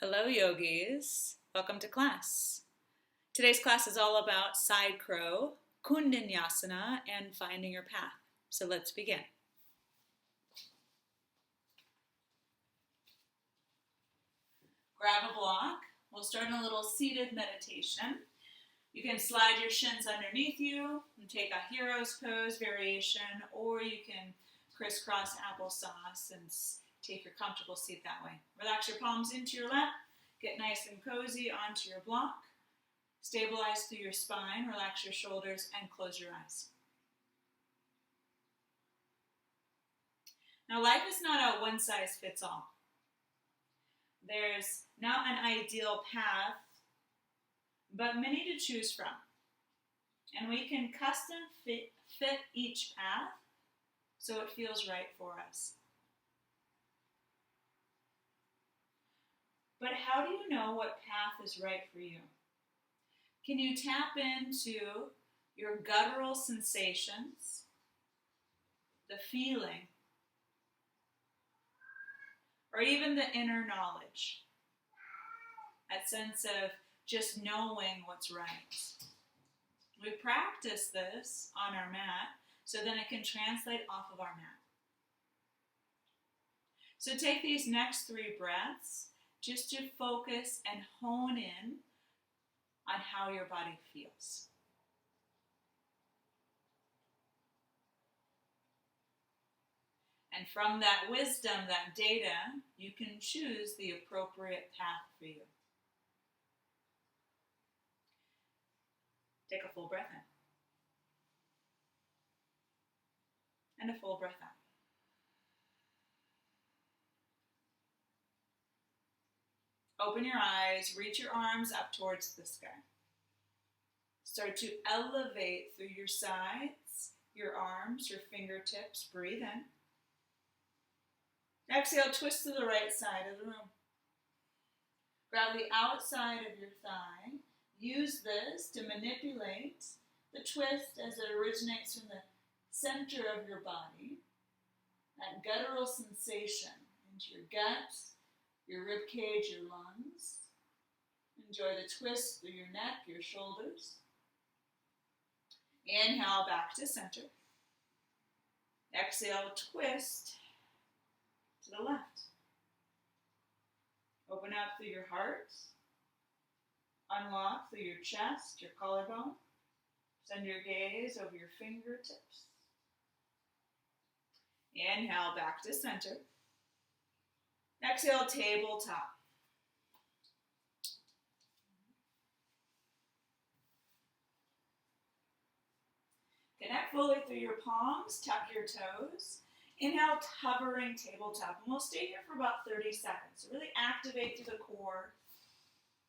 Hello, yogis. Welcome to class. Today's class is all about side crow, Koundinyasana, and finding your path. So let's begin. Grab a block. We'll start in a little seated meditation. You can slide your shins underneath you and take a hero's pose variation, or you can crisscross applesauce and take your comfortable seat that way. Relax your palms into your lap. Get nice and cozy onto your block. Stabilize through your spine. Relax your shoulders and close your eyes. Now, life is not a one-size-fits-all. There's not an ideal path, but many to choose from. And we can custom fit each path so it feels right for us. But how do you know what path is right for you? Can you tap into your guttural sensations, the feeling, or even the inner knowledge? That sense of just knowing what's right. We practice this on our mat so then it can translate off of our mat. So take these next 3 breaths just to focus and hone in on how your body feels. And from that wisdom, that data, you can choose the appropriate path for you. Take a full breath in. And a full breath out. Open your eyes, reach your arms up towards the sky. Start to elevate through your sides, your arms, your fingertips. Breathe in. Exhale, twist to the right side of the room. Grab the outside of your thigh. Use this to manipulate the twist as it originates from the center of your body. That guttural sensation into your gut, your rib cage, your lungs. Enjoy the twist through your neck, your shoulders. Inhale back to center. Exhale, twist to the left. Open up through your heart. Unlock through your chest, your collarbone. Send your gaze over your fingertips. Inhale back to center. Exhale, tabletop. Connect fully through your palms, tuck your toes. Inhale, hovering tabletop. And we'll stay here for about 30 seconds. So really activate through the core,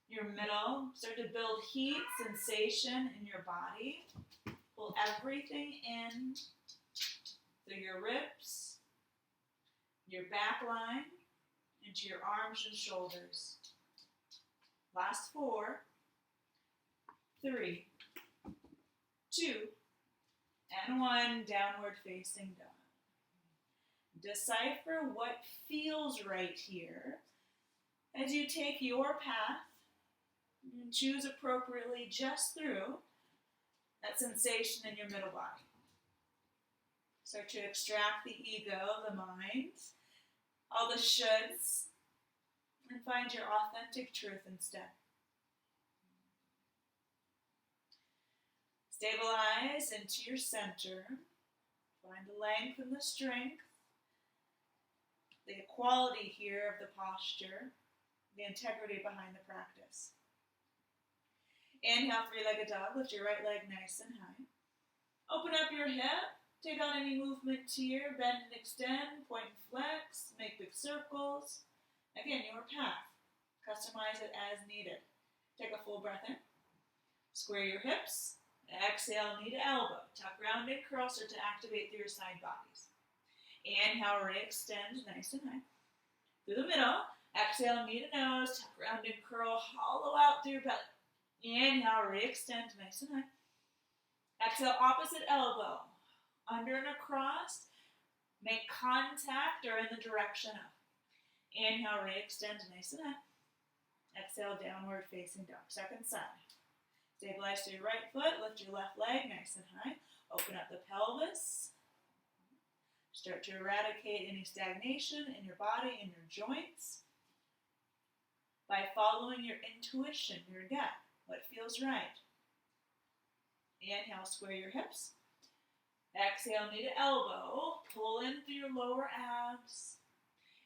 your middle. Start to build heat, sensation in your body. Pull everything in through your ribs, your back line, into your arms and shoulders. Last 4, 3, 2, and 1, downward facing dog. Decipher what feels right here as you take your path and choose appropriately just through that sensation in your middle body. Start to extract the ego, the mind, all the shoulds, and find your authentic truth instead. Stabilize into your center. Find the length and the strength, the equality here of the posture, the integrity behind the practice. Inhale, 3-legged dog. Lift your right leg nice and high. Open up your hip. Take on any movement here. Bend and extend. Point and flex. Make big circles. Again, your path. Customize it as needed. Take a full breath in. Square your hips. Exhale, knee to elbow. Tuck, round, and curl. Start to activate through your side bodies. Inhale, re-extend nice and high. Through the middle. Exhale, knee to nose. Tuck, round, and curl. Hollow out through your belly. Inhale, re-extend nice and high. Exhale, opposite elbow. Under and across. Make contact or in the direction of. Inhale, re-extend nice and high. Exhale, downward facing dog. Second side. Stabilize to your right foot. Lift your left leg nice and high. Open up the pelvis. Start to eradicate any stagnation in your body, in your joints, by following your intuition, your gut, what feels right. Inhale, square your hips. Exhale, knee to elbow. Pull in through your lower abs.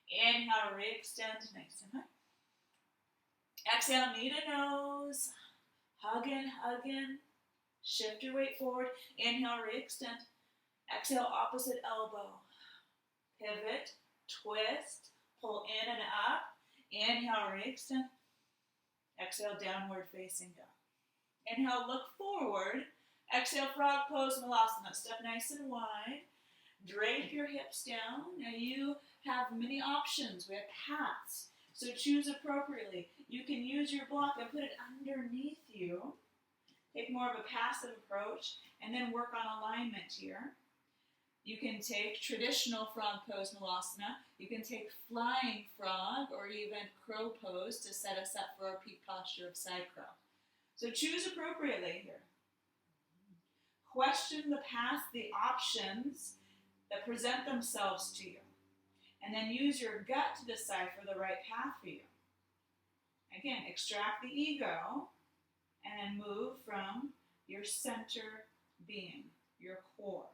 Inhale, re-extend nice and high. Exhale, knee to nose. Hug in. Shift your weight forward. Inhale, re-extend. Exhale, opposite elbow. Pivot, twist, pull in and up. Inhale, re-extend. Exhale, downward facing dog. Inhale, look forward. Exhale, frog pose, malasana. Step nice and wide. Drape your hips down. Now you have many options. We have paths. So choose appropriately. You can use your block and put it underneath you. Take more of a passive approach and then work on alignment here. You can take traditional frog pose malasana. You can take flying frog or even crow pose to set us up for our peak posture of side crow. So choose appropriately here. Question the path, the options that present themselves to you. And then use your gut to decide for the right path for you. Again, extract the ego and then move from your center being, your core.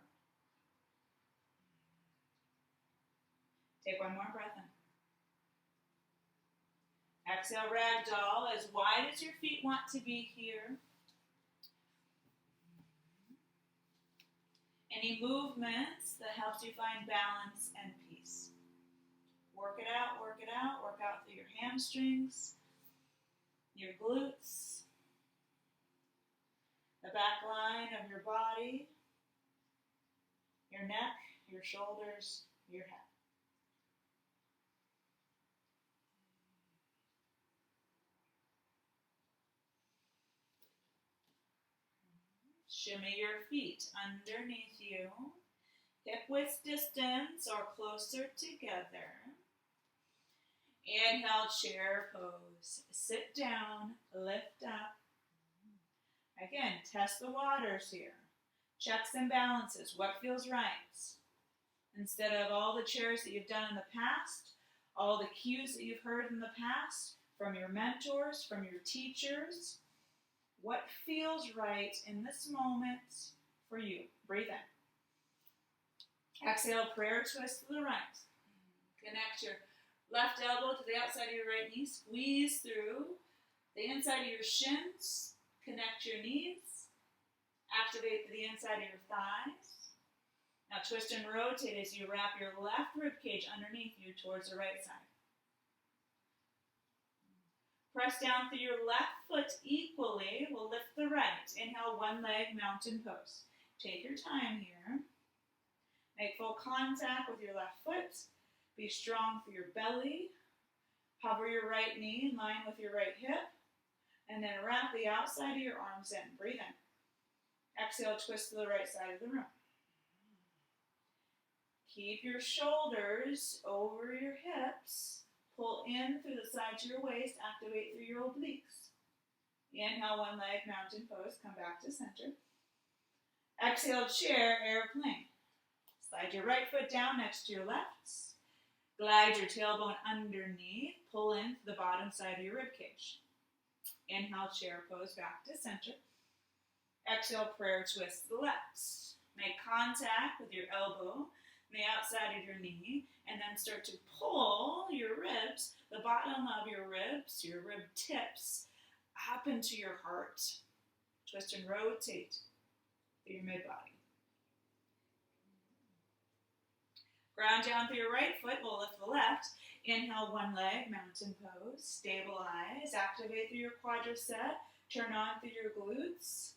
Take one more breath in. Exhale, ragdoll, as wide as your feet want to be here. Any movements that helps you find balance and peace. Work it out, work it out. Work out through your hamstrings, your glutes, the back line of your body, your neck, your shoulders, your head. Shimmy your feet underneath you, hip-width distance or closer together. Inhale, chair pose. Sit down, lift up. Again, test the waters here. Checks and balances. What feels right? Instead of all the chairs that you've done in the past, all the cues that you've heard in the past, from your mentors, from your teachers, what feels right in this moment for you? Breathe in. Exhale, prayer twist to the right. Connect your left elbow to the outside of your right knee. Squeeze through the inside of your shins. Connect your knees. Activate the inside of your thighs. Now twist and rotate as you wrap your left rib cage underneath you towards the right side. Press down through your left foot equally. We'll lift the right. Inhale, one leg mountain pose. Take your time here. Make full contact with your left foot. Be strong for your belly. Hover your right knee in line with your right hip. And then wrap the outside of your arms in. Breathe in. Exhale, twist to the right side of the room. Keep your shoulders over your hips. Pull in through the sides of your waist. Activate through your obliques. Inhale, one leg, mountain pose. Come back to center. Exhale, chair, airplane. Slide your right foot down next to your left. Glide your tailbone underneath. Pull in to the bottom side of your rib cage. Inhale, chair pose, back to center. Exhale, prayer twist to the left. Make contact with your elbow on the outside of your knee, and then start to pull your ribs, the bottom of your ribs, your rib tips, up into your heart. Twist and rotate through your mid-body. Ground down through your right foot, we'll lift the left. Inhale, one leg, mountain pose. Stabilize, activate through your quadricep. Turn on through your glutes.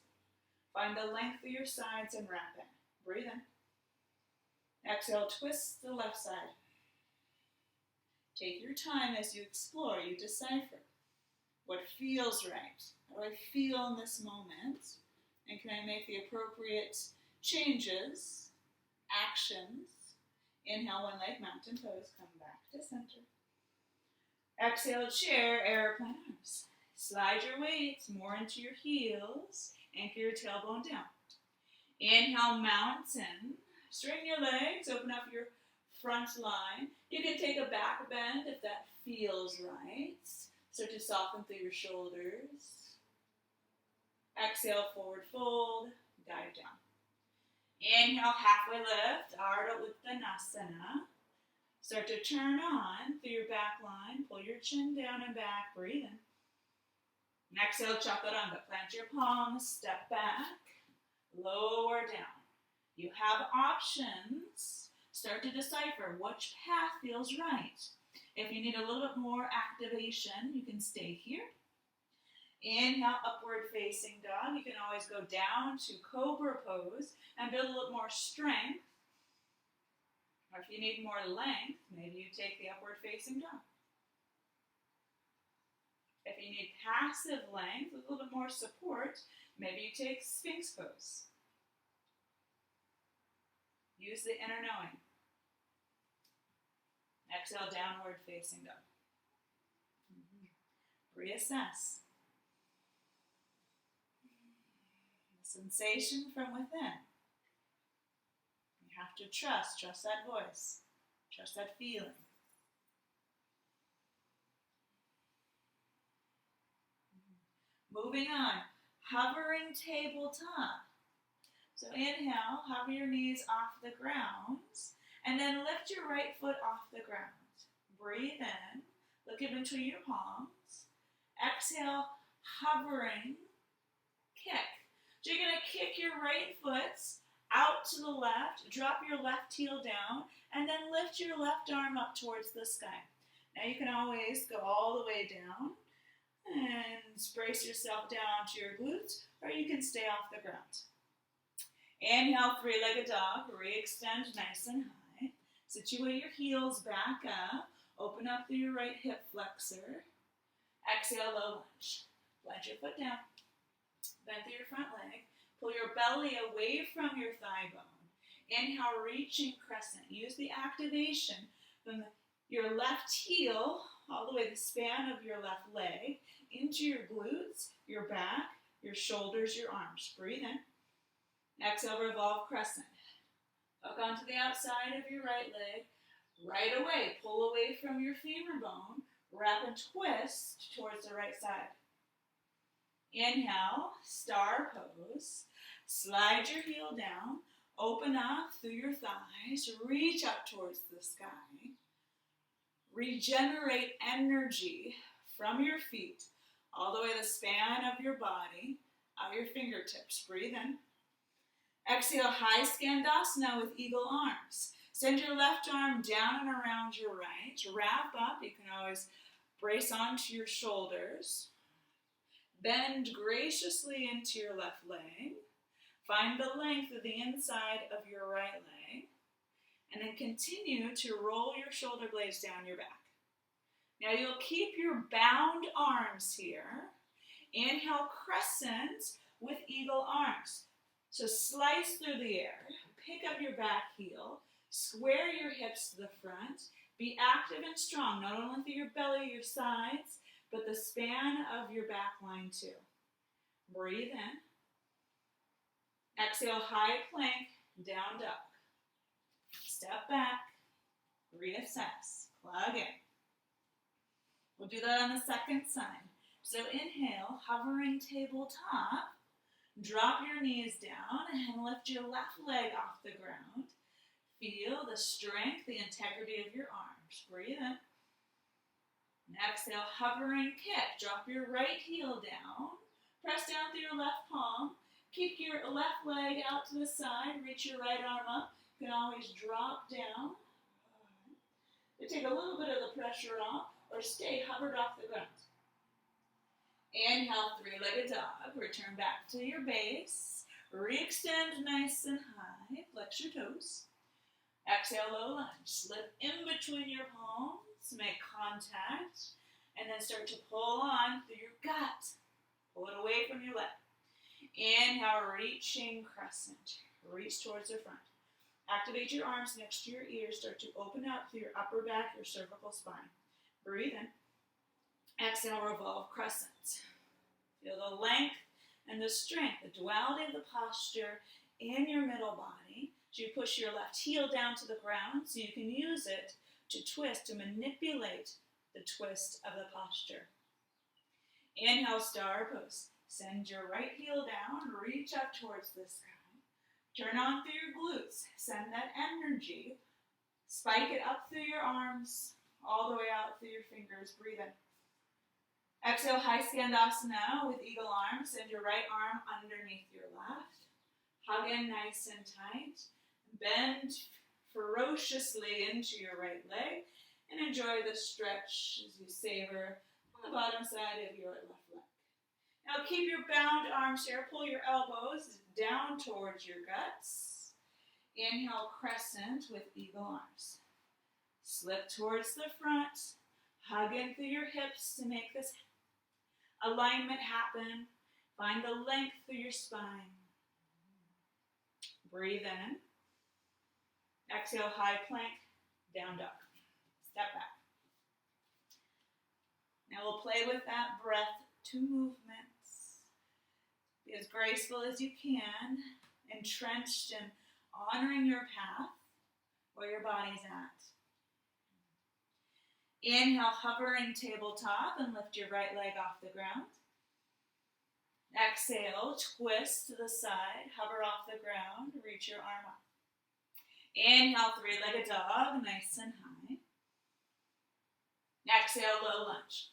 Find the length through your sides and wrap in. Breathe in. Exhale, twist the left side. Take your time as you explore, you decipher what feels right. How do I feel in this moment? And can I make the appropriate changes, actions? Inhale, one leg, mountain pose, come back to center. Exhale, chair, airplane arms. Slide your weights more into your heels. Anchor your tailbone down. Inhale, mountain. Straighten your legs, open up your front line. You can take a back bend if that feels right. Start to soften through your shoulders. Exhale, forward fold, dive down. Inhale, halfway lift, Ardha Uttanasana. Start to turn on through your back line. Pull your chin down and back, breathe in. Exhale, Chaturanga. Plant your palms, step back, lower down. You have options. Start to decipher which path feels right. If you need a little bit more activation, you can stay here. Inhale, upward facing dog. You can always go down to cobra pose and build a little more strength. Or if you need more length, maybe you take the upward facing dog. If you need passive length, with a little bit more support, maybe you take Sphinx pose. Use the inner knowing. Exhale, downward facing dog. Reassess. The sensation from within. You have to trust that voice, trust that feeling. Moving on, hovering tabletop. So inhale, hover your knees off the ground, and then lift your right foot off the ground. Breathe in, look in between your palms. Exhale, hovering, kick. So you're going to kick your right foot out to the left, drop your left heel down, and then lift your left arm up towards the sky. Now you can always go all the way down and brace yourself down to your glutes, or you can stay off the ground. Inhale, three-legged dog, re-extend nice and high. Situate your heels back up, open up through your right hip flexor. Exhale, low lunge. Plant your foot down, bend through your front leg, pull your belly away from your thigh bone. Inhale, reaching crescent. Use the activation from your left heel, all the way the span of your left leg, into your glutes, your back, your shoulders, your arms. Breathe in. Exhale, revolve crescent. Hook onto the outside of your right leg. Right away, pull away from your femur bone. Wrap and twist towards the right side. Inhale, star pose. Slide your heel down. Open up through your thighs. Reach up towards the sky. Regenerate energy from your feet all the way the span of your body, out your fingertips. Breathe in. Exhale, high Skandasana with eagle arms. Send your left arm down and around your right. Wrap up. You can always brace onto your shoulders. Bend graciously into your left leg. Find the length of the inside of your right leg. And then continue to roll your shoulder blades down your back. Now you'll keep your bound arms here. Inhale, crescent with eagle arms. So slice through the air, pick up your back heel, square your hips to the front, be active and strong, not only through your belly, your sides, but the span of your back line too. Breathe in. Exhale, high plank, down dog. Step back, reassess, plug in. We'll do that on the second side. So inhale, hovering tabletop. Drop your knees down and lift your left leg off the ground. Feel the strength, the integrity of your arms. Breathe in. And exhale, hovering kick. Drop your right heel down. Press down through your left palm. Kick your left leg out to the side. Reach your right arm up. You can always drop down. To take a little bit of the pressure off or stay hovered off the ground. Inhale, three-legged dog. Return back to your base. Re-extend nice and high. Flex your toes. Exhale, low lunge. Slip in between your palms. Make contact. And then start to pull on through your gut. Pull it away from your leg. Inhale, reaching crescent. Reach towards the front. Activate your arms next to your ears. Start to open up through your upper back, your cervical spine. Breathe in. Exhale, revolve crescent. Feel the length and the strength, the duality of the posture in your middle body. So you push your left heel down to the ground so you can use it to twist, to manipulate the twist of the posture. Inhale, star pose. Send your right heel down, reach up towards the sky. Turn on through your glutes. Send that energy. Spike it up through your arms, all the way out through your fingers. Breathe in. Exhale, high Koundinyasana with eagle arms. Send your right arm underneath your left. Hug in nice and tight. Bend ferociously into your right leg. And enjoy the stretch as you savor on the bottom side of your left leg. Now keep your bound arms here. Pull your elbows down towards your guts. Inhale, crescent with eagle arms. Slip towards the front. Hug in through your hips to make this alignment happen. Find the length through your spine. Breathe in. Exhale, high plank, down dog. Step back. Now we'll play with that breath, 2 movements. Be as graceful as you can, entrenched in honoring your path, where your body's at. Inhale, hovering tabletop, and lift your right leg off the ground. Exhale, twist to the side, hover off the ground, reach your arm up. Inhale, 3-legged dog, nice and high. Exhale, low lunge.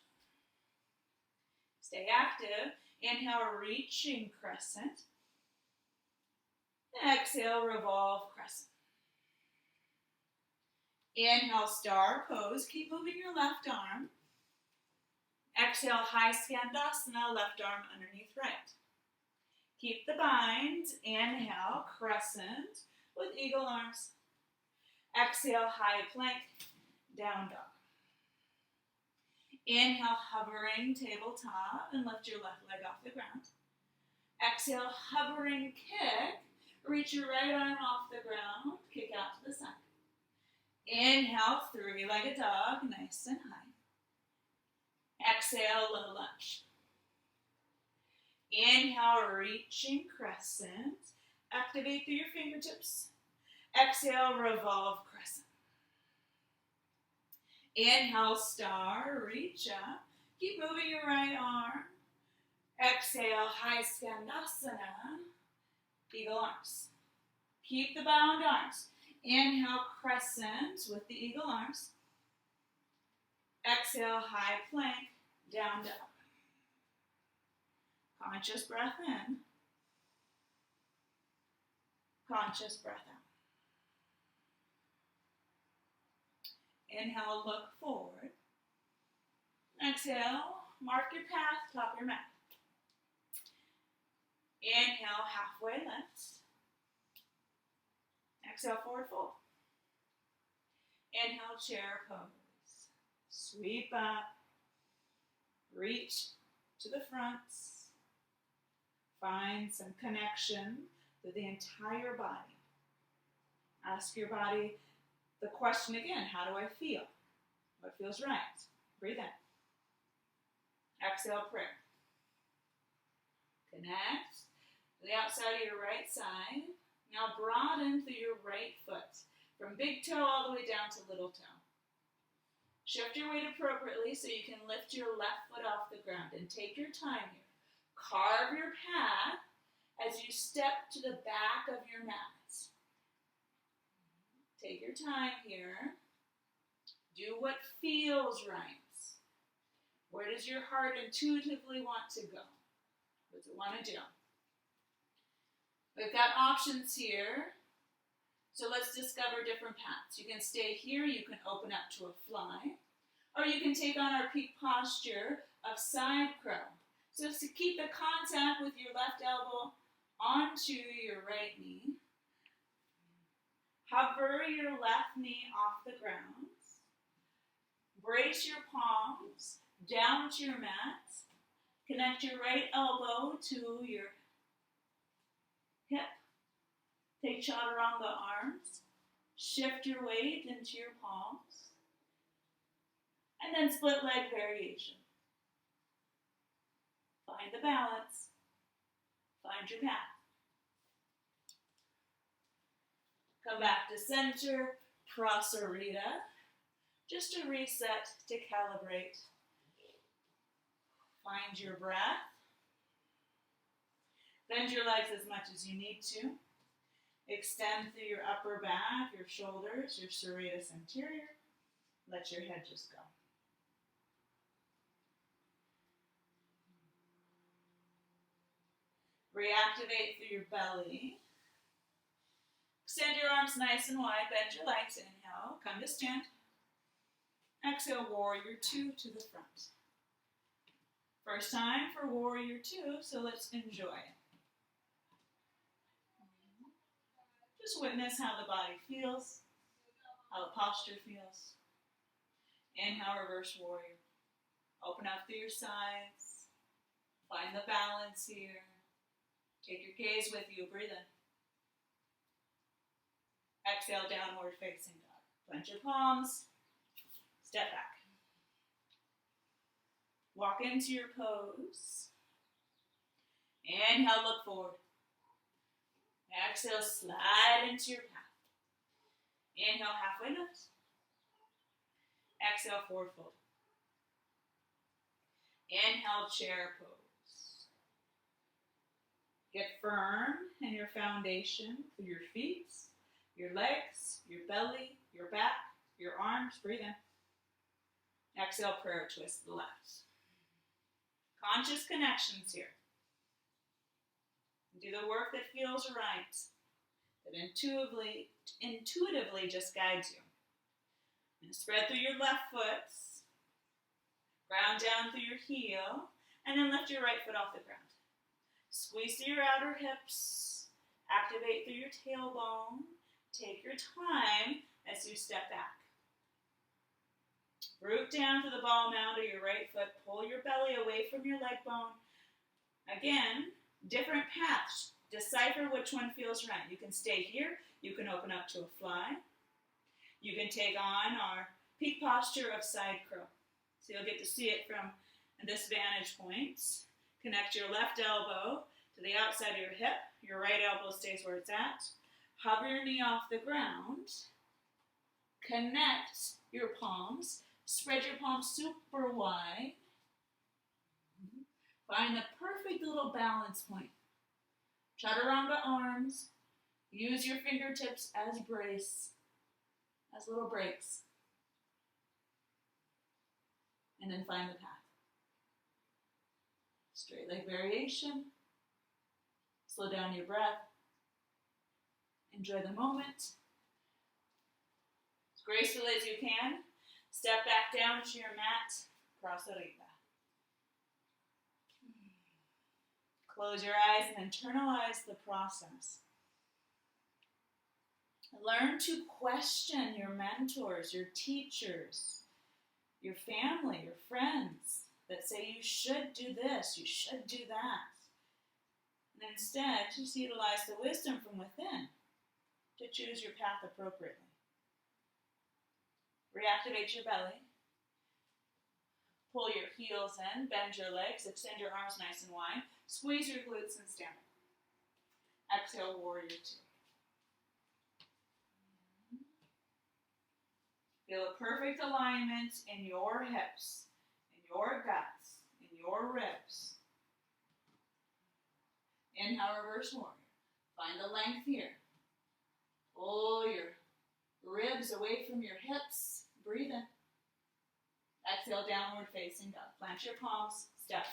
Stay active. Inhale, reaching crescent. Exhale, revolve crescent. Inhale, star pose. Keep moving your left arm. Exhale, high Koundinyasana, left arm underneath right. Keep the bind. Inhale, crescent with eagle arms. Exhale, high plank, down dog. Inhale, hovering tabletop, and lift your left leg off the ground. Exhale, hovering kick. Reach your right arm off the ground. Kick out to the side. Inhale, 3-legged dog, nice and high. Exhale, low lunge. Inhale, reaching crescent. Activate through your fingertips. Exhale, revolve crescent. Inhale, star, reach up. Keep moving your right arm. Exhale, high Koundinyasana, eagle arms. Keep the bound arms. Inhale, crescent with the eagle arms. Exhale, high plank, down dog. Conscious breath in. Conscious breath out. Inhale, look forward. Exhale, mark your path, top your mat. Inhale, halfway lift. Exhale, forward fold. Inhale, chair pose. Sweep up. Reach to the front. Find some connection to the entire body. Ask your body the question again, how do I feel? What feels right? Breathe in. Exhale, prayer. Connect to the outside of your right side. Now broaden through your right foot, from big toe all the way down to little toe. Shift your weight appropriately so you can lift your left foot off the ground, and take your time here. Carve your path as you step to the back of your mat. Take your time here. Do what feels right. Where does your heart intuitively want to go? What does it want to do? We've got options here. So let's discover different paths. You can stay here. You can open up to a fly. Or you can take on our peak posture of side crow. So to keep the contact with your left elbow onto your right knee. Hover your left knee off the ground. Brace your palms down to your mat. Connect your right elbow to your hip. Take chaturanga arms. Shift your weight into your palms. And then split leg variation. Find the balance. Find your path. Come back to center, Prasarita. Just to reset, to calibrate. Find your breath. Bend your legs as much as you need to. Extend through your upper back, your shoulders, your serratus anterior. Let your head just go. Reactivate through your belly. Extend your arms nice and wide. Bend your legs. Inhale. Come to stand. Exhale, Warrior 2 to the front. First time for Warrior 2, so let's enjoy it. Just witness how the body feels, how the posture feels. Inhale, Reverse Warrior. Open up through your sides. Find the balance here. Take your gaze with you. Breathe in. Exhale, Downward Facing Dog. Plant your palms. Step back. Walk into your pose. Inhale, look forward. Exhale, slide into your path. Inhale, halfway lift. Exhale, forward fold. Inhale, chair pose. Get firm in your foundation through your feet, your legs, your belly, your back, your arms. Breathe in. Exhale, prayer twist to the left. Conscious connections here. Do the work that feels right, that intuitively just guides you. And spread through your left foot, ground down through your heel, and then lift your right foot off the ground. Squeeze through your outer hips, activate through your tailbone. Take your time as you step back. Root down to the ball mound of your right foot. Pull your belly away from your leg bone. Again, different paths. Decipher which one feels right. You can stay here. You can open up to a fly. You can take on our peak posture of side crow. So you'll get to see it from this vantage point. Connect your left elbow to the outside of your hip. Your right elbow stays where it's at. Hover your knee off the ground. Connect your palms. Spread your palms super wide. Find the perfect little balance point. Chaturanga arms. Use your fingertips as brace, as little breaks. And then find the path. Straight leg variation. Slow down your breath. Enjoy the moment. As gracefully as you can. Step back down to your mat. Prasarita. Close your eyes and internalize the process. Learn to question your mentors, your teachers, your family, your friends that say you should do this, you should do that. And instead, just utilize the wisdom from within to choose your path appropriately. Reactivate your belly. Pull your heels in, bend your legs, extend your arms nice and wide. Squeeze your glutes and stand up. Exhale, Warrior 2. Feel a perfect alignment in your hips, in your guts, in your ribs. Inhale, Reverse Warrior. Find the length here. Pull your ribs away from your hips. Breathe in. Exhale, Downward Facing Dog. Plant your palms, step back.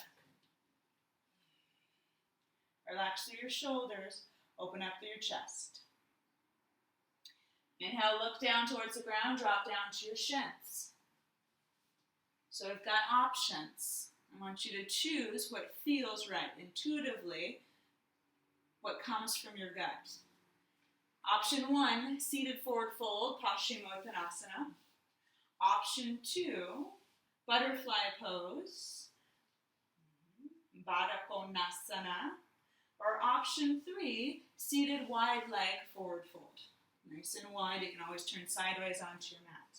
Relax through your shoulders, open up through your chest. Inhale, look down towards the ground, drop down to your shins. So we've got options. I want you to choose what feels right, intuitively, what comes from your gut. Option 1, seated forward fold, Paschimottanasana. Option 2, butterfly pose, Baddha Koundinyasana. Or option 3, seated wide leg forward fold. Nice and wide, you can always turn sideways onto your mat.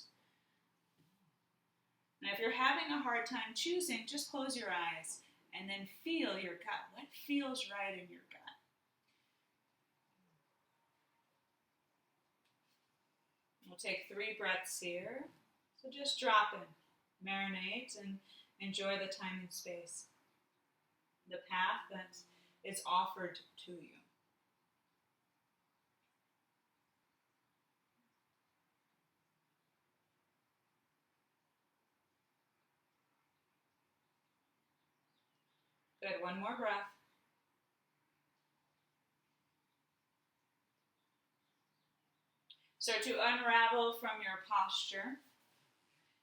Now if you're having a hard time choosing, just close your eyes And then feel your gut. What feels right in your gut? We'll take 3 breaths here. So just drop in, marinate, and enjoy the time and space. The path that is offered to you. Good, one more breath. Start to unravel from your posture.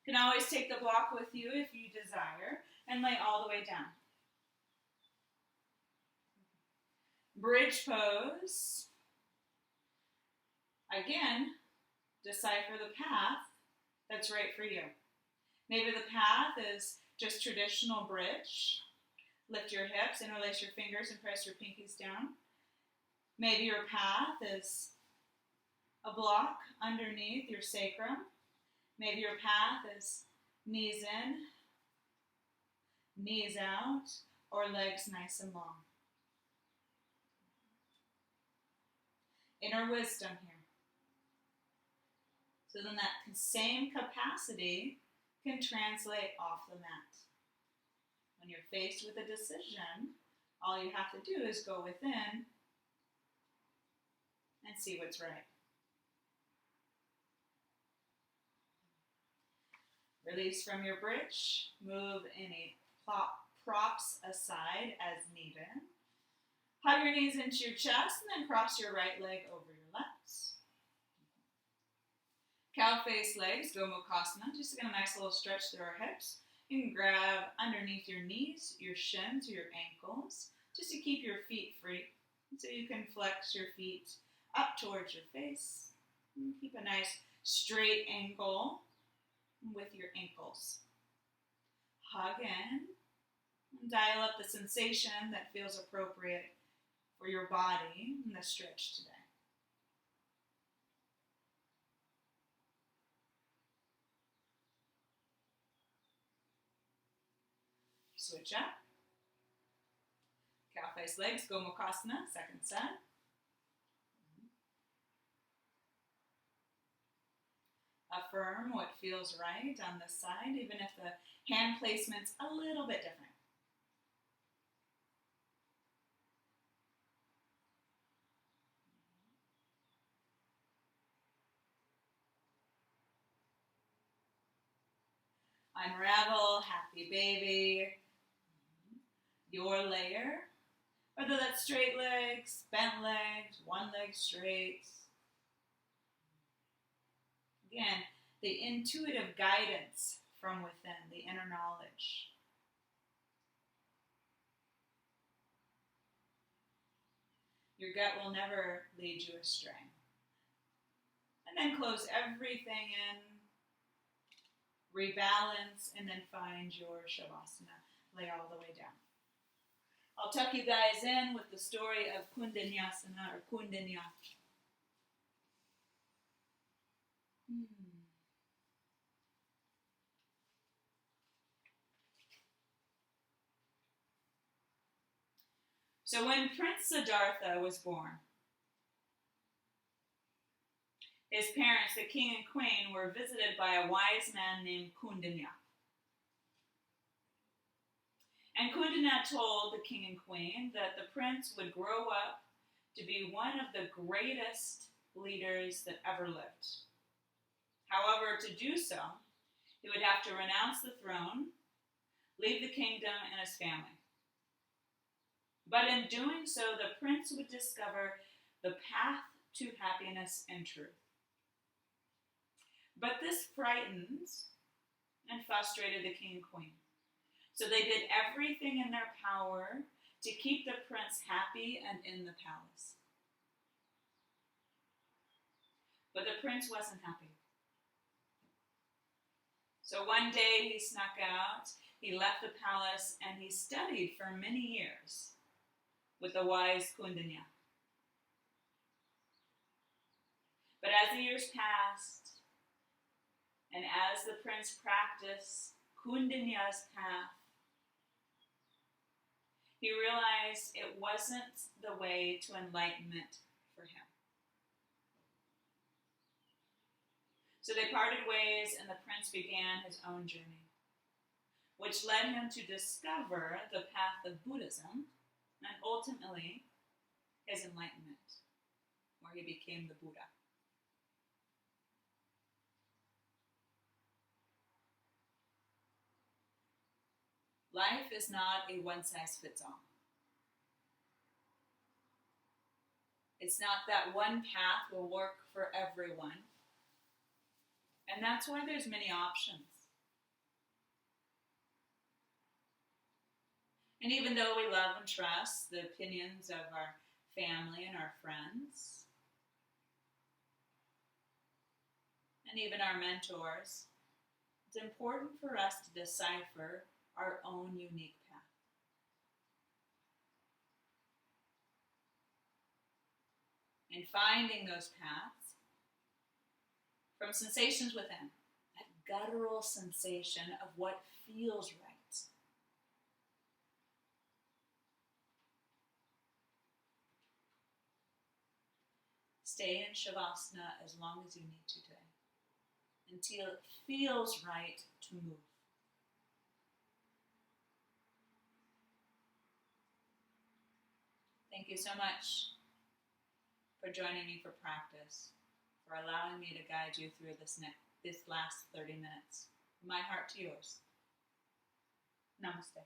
You can always take the block with you if you desire and lay all the way down. Bridge pose. Again, decipher the path that's right for you. Maybe the path is just traditional bridge. Lift your hips, interlace your fingers, and press your pinkies down. Maybe your path is a block underneath your sacrum. Maybe your path is knees in, knees out, or legs nice and long. Inner wisdom here. So then that same capacity can translate off the mat. When you're faced with a decision, all you have to do is go within and see what's right. Release from your bridge. Move any props aside as needed. Hug your knees into your chest and then cross your right leg over your left. Cow face legs, Koundinyasana. Just get a nice little stretch through our hips. You can grab underneath your knees, your shins, or your ankles, just to keep your feet free. So you can flex your feet up towards your face. And keep a nice straight angle with your ankles. Hug in and dial up the sensation that feels appropriate for your body in the stretch today. Switch up. Cow face legs, Koundinyasana, second set. Affirm what feels right on this side, even if the hand placement's a little bit different. Unravel, happy baby, your layer, whether that's straight legs, bent legs, one leg straight. Again, the intuitive guidance from within, the inner knowledge. Your gut will never lead you astray. And then close everything in, rebalance, and then find your Shavasana. Lay all the way down. I'll tuck you guys in with the story of Koundinyasana or Koundinya. So when Prince Siddhartha was born, his parents, the king and queen, were visited by a wise man named Koundinya. And Koundinya told the king and queen that the prince would grow up to be one of the greatest leaders that ever lived. However, to do so, he would have to renounce the throne, leave the kingdom and his family. But in doing so, the prince would discover the path to happiness and truth. But this frightened and frustrated the king and queen. So they did everything in their power to keep the prince happy and in the palace. But the prince wasn't happy. So one day he snuck out, he left the palace, and he studied for many years with the wise Koundinya. But as the years passed, and as the prince practiced Koundinya's path, He realized it wasn't the way to enlightenment for him. So they parted ways, and the prince began his own journey, which led him to discover the path of Buddhism and ultimately his enlightenment, where he became the Buddha. Life is not a one-size-fits-all. It's not that one path will work for everyone. And that's why there's many options. And even though we love and trust the opinions of our family and our friends, and even our mentors, it's important for us to decipher our own unique path. And finding those paths from sensations within, that guttural sensation of what feels right. Stay in Shavasana as long as you need to today, until it feels right to move. Thank you so much for joining me for practice, for allowing me to guide you through this last 30 minutes. From my heart to yours. Namaste.